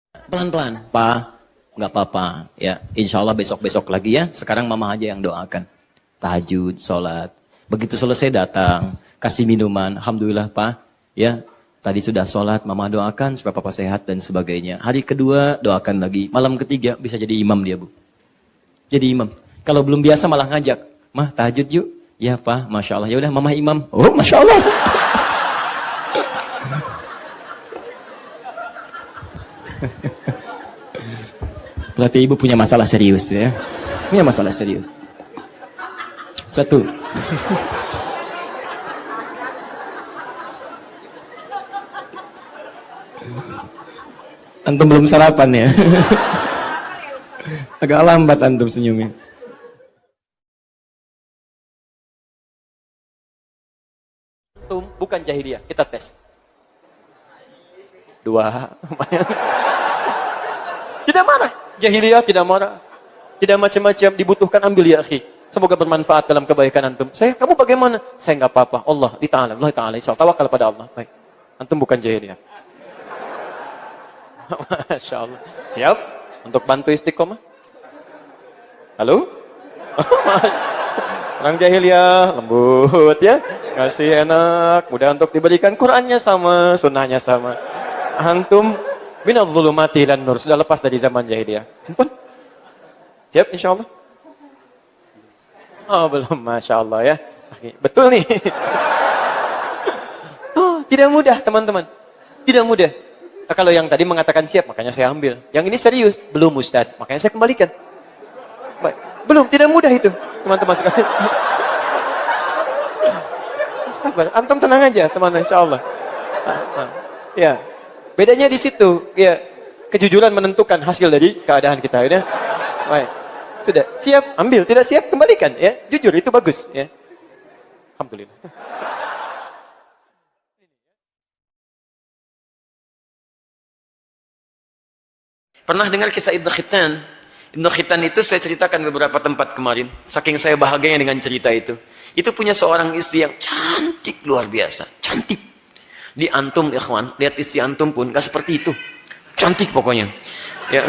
Pelan-pelan, Pa. Nggak apa-apa. Ya, insya Allah besok-besok lagi ya. Sekarang mama aja yang doakan. Tahajud, sholat. Begitu selesai datang, kasih minuman. Alhamdulillah, Pa. Ya, tadi sudah sholat, mama doakan supaya papa sehat dan sebagainya. Hari kedua, doakan lagi. Malam ketiga, bisa jadi imam dia, Bu. Jadi imam. Kalau belum biasa malah ngajak. Mah, tahajud yuk. Ya, Pa. Masya Allah. Ya udah, mama imam. Oh, Masya Allah. Berarti ibu punya masalah serius ya. Punya masalah serius. Satu. Antum belum sarapan ya. Agak lambat antum senyumnya. Antum bukan jahiliyah, kita tes. Dua. Tidak marah. Jahiliyah tidak marah. Tidak macam-macam, dibutuhkan ambil ya akhi. Semoga bermanfaat dalam kebaikan antum. Kamu bagaimana? Saya nggak apa-apa. Allah Ta'ala, insyaallah tawakal pada Allah. Baik. Antum bukan jahiliyah. Masya Allah. Siap untuk bantu istiqomah? Halo? Orang jahiliyah, lembut ya. Ngasih enak, mudah untuk diberikan. Qurannya sama, sunnahnya sama. Antum minadh dhulumati ilan nur, sudah lepas dari zaman jahiliyah. Ampun. Siap insyaallah? Oh, belum, Masya Allah ya. Betul nih. Oh, tidak mudah teman-teman. Tidak mudah. Nah, kalau yang tadi mengatakan siap, makanya saya ambil. Yang ini serius, belum Ustaz, makanya saya kembalikan. Baik. Belum, tidak mudah itu, teman-teman sekalian. Sabar, antum tenang aja, teman-teman, insyaallah. Ya. Bedanya di situ, ya, kejujuran menentukan hasil dari keadaan kita, ya. Baik. Sudah, siap, ambil, tidak siap, kembalikan, ya. Jujur itu bagus, ya. Alhamdulillah. Pernah dengar kisah Ibnu Khitan? Ibnu Khitan itu saya ceritakan beberapa tempat kemarin. Saking saya bahagianya dengan cerita itu. Itu punya seorang istri yang cantik luar biasa, cantik. Di antum ikhwan, lihat istri antum pun gak seperti itu. Cantik pokoknya. Ya.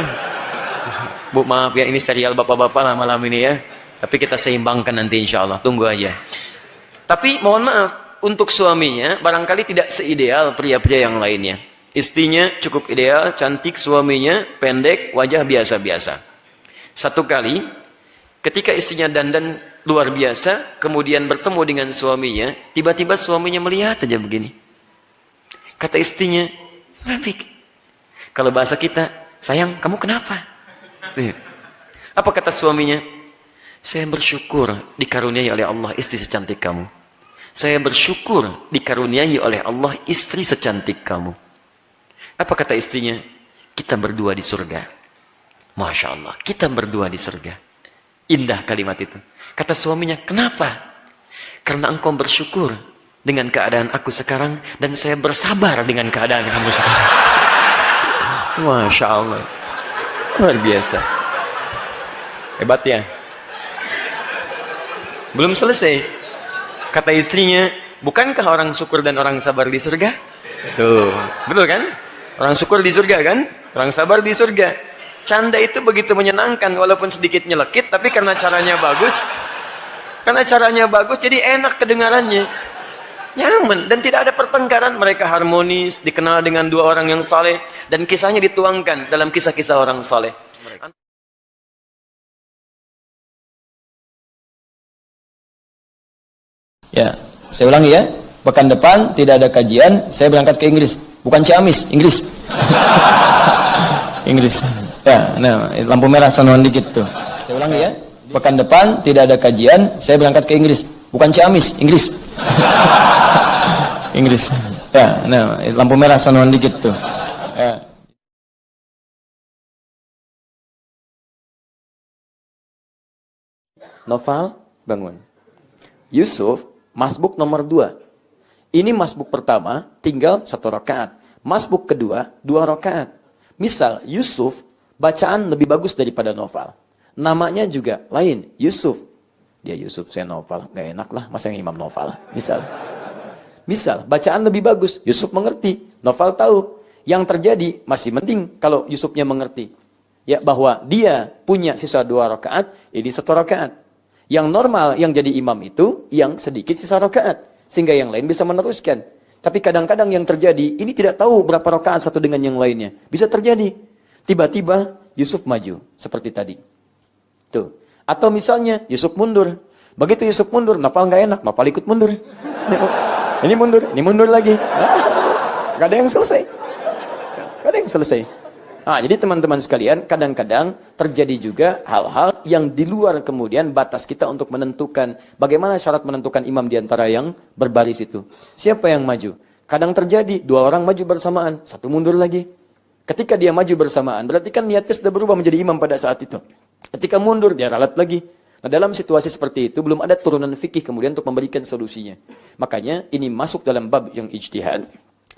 Bu, maaf ya, ini serial bapak-bapak lah malam ini ya. Tapi kita seimbangkan nanti insya Allah. Tunggu aja. Tapi mohon maaf, untuk suaminya barangkali tidak seideal pria-pria yang lainnya. Istrinya cukup ideal, cantik, suaminya pendek, wajah biasa-biasa. Satu kali, ketika istrinya dandan luar biasa, kemudian bertemu dengan suaminya, tiba-tiba suaminya melihat aja begini. Kata istrinya, Rafiq, kalau bahasa kita, sayang, kamu kenapa? Apa kata suaminya? Saya bersyukur dikaruniai oleh Allah istri secantik kamu. Saya bersyukur dikaruniai oleh Allah istri secantik kamu. Apa kata istrinya? Kita berdua di surga. Masya Allah, kita berdua di surga. Indah kalimat itu. Kata suaminya, kenapa? Karena engkau bersyukur dengan keadaan aku sekarang, dan saya bersabar dengan keadaan kamu sekarang. Masya Allah. Luar biasa. Hebat ya. Belum selesai. Kata istrinya, bukankah orang syukur dan orang sabar di surga? Tuh, betul kan? Orang syukur di surga kan? Orang sabar di surga. Canda itu begitu menyenangkan walaupun sedikit nyelekit, tapi karena caranya bagus. Karena caranya bagus jadi enak kedengarannya. Nyaman dan tidak ada pertengkaran, mereka harmonis, dikenal dengan dua orang yang saleh dan kisahnya dituangkan dalam kisah-kisah orang saleh. Ya, saya ulangi ya. Pekan depan tidak ada kajian, saya berangkat ke Inggris. Bukan Ciamis, Inggris. Inggris. Ya, nah, lampu merah sonoan dikit tuh. Saya ulangi ya. Pekan depan tidak ada kajian, saya berangkat ke Inggris. Bukan Ciamis, Inggris. Inggris. Ya, nah, lampu merah sonoan dikit tuh. Ya. Noval bangun. Yusuf, masbuk nomor 2. Ini masbuk pertama, tinggal 1 rakaat. Masbuk kedua, 2 rakaat. Misal, Yusuf, bacaan lebih bagus daripada Noval. Namanya juga lain, Yusuf. Dia Yusuf, saya Noval. Gak enak lah, masa yang Imam Noval. Misal, bacaan lebih bagus. Yusuf mengerti, Noval tahu. Yang terjadi masih mending kalau Yusufnya mengerti. Ya, bahwa dia punya sisa 2 rakaat, ini 1 rakaat. Yang normal yang jadi imam itu yang sedikit sisa rakaat, sehingga yang lain bisa meneruskan. Tapi kadang-kadang yang terjadi, ini tidak tahu berapa rakaat satu dengan yang lainnya. Bisa terjadi. Tiba-tiba Yusuf maju, seperti tadi. Tuh. Atau misalnya Yusuf mundur. Begitu Yusuf mundur, Nafal nggak enak, Nafal ikut mundur. Ini mundur lagi. Gak ada yang selesai. Gak ada yang selesai. Nah, jadi teman-teman sekalian, kadang-kadang terjadi juga hal-hal yang di luar kemudian batas kita untuk menentukan bagaimana syarat menentukan imam di antara yang berbaris itu. Siapa yang maju? Kadang terjadi 2 orang maju bersamaan, 1 mundur lagi. Ketika dia maju bersamaan, berarti kan niatnya sudah berubah menjadi imam pada saat itu. Ketika mundur, dia ralat lagi. Nah, dalam situasi seperti itu, belum ada turunan fikih kemudian untuk memberikan solusinya. Makanya, ini masuk dalam bab yang ijtihad.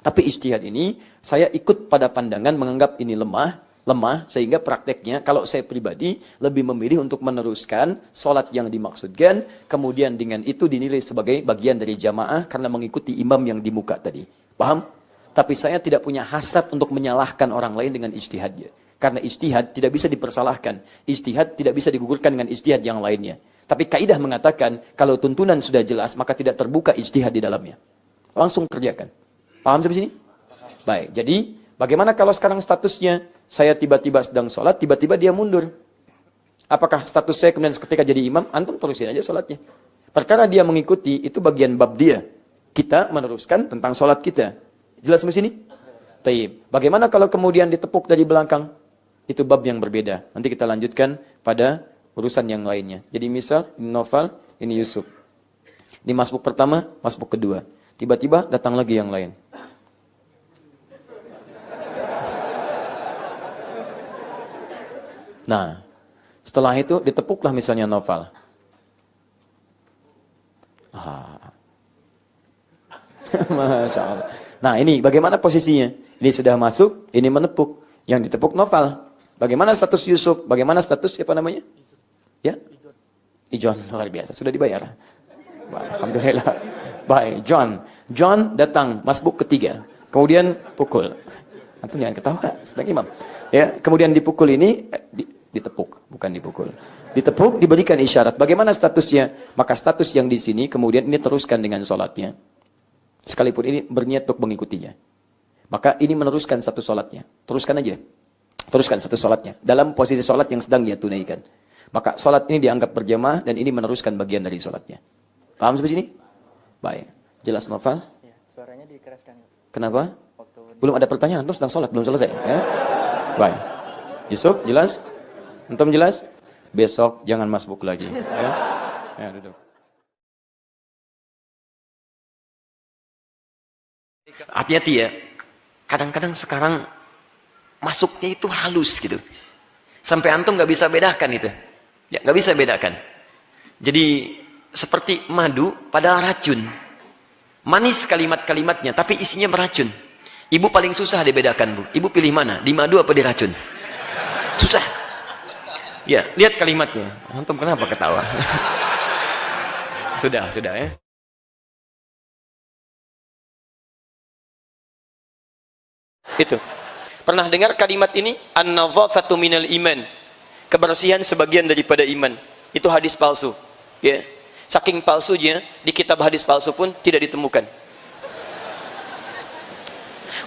Tapi ijtihad ini, saya ikut pada pandangan menganggap ini lemah, sehingga prakteknya, kalau saya pribadi, lebih memilih untuk meneruskan sholat yang dimaksudkan, kemudian dengan itu dinilai sebagai bagian dari jamaah, karena mengikuti imam yang di muka tadi. Paham? Tapi saya tidak punya hasrat untuk menyalahkan orang lain dengan ijtihadnya. Karena ijtihad tidak bisa dipersalahkan. Ijtihad tidak bisa digugurkan dengan ijtihad yang lainnya. Tapi kaidah mengatakan, kalau tuntunan sudah jelas, maka tidak terbuka ijtihad di dalamnya. Langsung kerjakan. Paham sampai sini? Baik, jadi bagaimana kalau sekarang statusnya, saya tiba-tiba sedang sholat, tiba-tiba dia mundur. Apakah status saya kemudian ketika jadi imam? Antum terusin aja sholatnya. Perkara dia mengikuti, itu bagian bab dia. Kita meneruskan tentang sholat kita. Jelas sampai sini? Taib. Bagaimana kalau kemudian ditepuk dari belakang? Itu bab yang berbeda. Nanti kita lanjutkan pada urusan yang lainnya. Jadi misal, ini Nofal, ini Yusuf. Di masbuk pertama, masbuk kedua. Tiba-tiba datang lagi yang lain. Nah, setelah itu ditepuklah misalnya Nofal. Masya Allah. Nah, ini bagaimana posisinya? Ini sudah masuk, ini menepuk. Yang ditepuk Nofal. Bagaimana status Yusuf? Bagaimana status siapa namanya? Ya? Ijon, luar biasa. Sudah dibayar. Alhamdulillah. Baik, John datang, masbuk ketiga. Kemudian pukul. Antum jangan ketawa, sedang imam. Ya, kemudian dipukul ini, ditepuk, bukan dipukul. Ditepuk, diberikan isyarat. Bagaimana statusnya? Maka status yang di sini, kemudian ini teruskan dengan sholatnya. Sekalipun ini berniat untuk mengikutinya. Maka ini meneruskan satu sholatnya. Teruskan aja. Teruskan satu sholatnya. Dalam posisi sholat yang sedang dia tunaikan. Maka sholat ini dianggap berjamaah dan ini meneruskan bagian dari sholatnya. Paham sampai sini? Baik. Jelas Noval? Ya, suaranya dikeraskan. Kenapa? Belum ada pertanyaan, antum sedang sholat, belum selesai. Ya? Baik. Yusuf, jelas? Antum jelas? Besok jangan masbuk lagi. Ya, ya duduk. Hati-hati ya. Kadang-kadang sekarang masuknya itu halus gitu. Sampai antum nggak bisa bedakan itu. Ya, nggak bisa bedakan. Jadi seperti madu pada racun. Manis kalimat-kalimatnya, tapi isinya beracun. Ibu paling susah dibedakan, Bu. Ibu pilih mana? Di madu apa di racun? Susah. Ya, lihat kalimatnya. Antum kenapa ketawa? Sudah ya. Itu. Pernah dengar kalimat ini? An-nadhafatu minal iman. Kebersihan sebagian daripada iman. Itu hadis palsu. Ya. Saking palsunya, di kitab hadis palsu pun tidak ditemukan.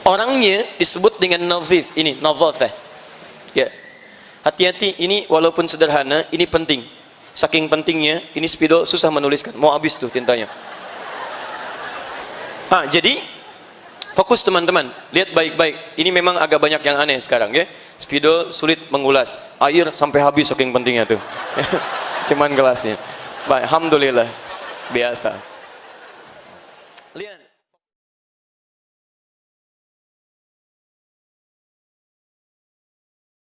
Orangnya disebut dengan nadhif. Ini, nadhafah. Ya. Hati-hati, ini walaupun sederhana, ini penting. Saking pentingnya, ini spidol susah menuliskan. Mau habis tuh tintanya. Jadi, fokus teman-teman. Lihat baik-baik. Ini memang agak banyak yang aneh sekarang. Ya. Spidol sulit mengulas. Air sampai habis saking pentingnya tuh. Cuman gelasnya. Baik, alhamdulillah. Biasa.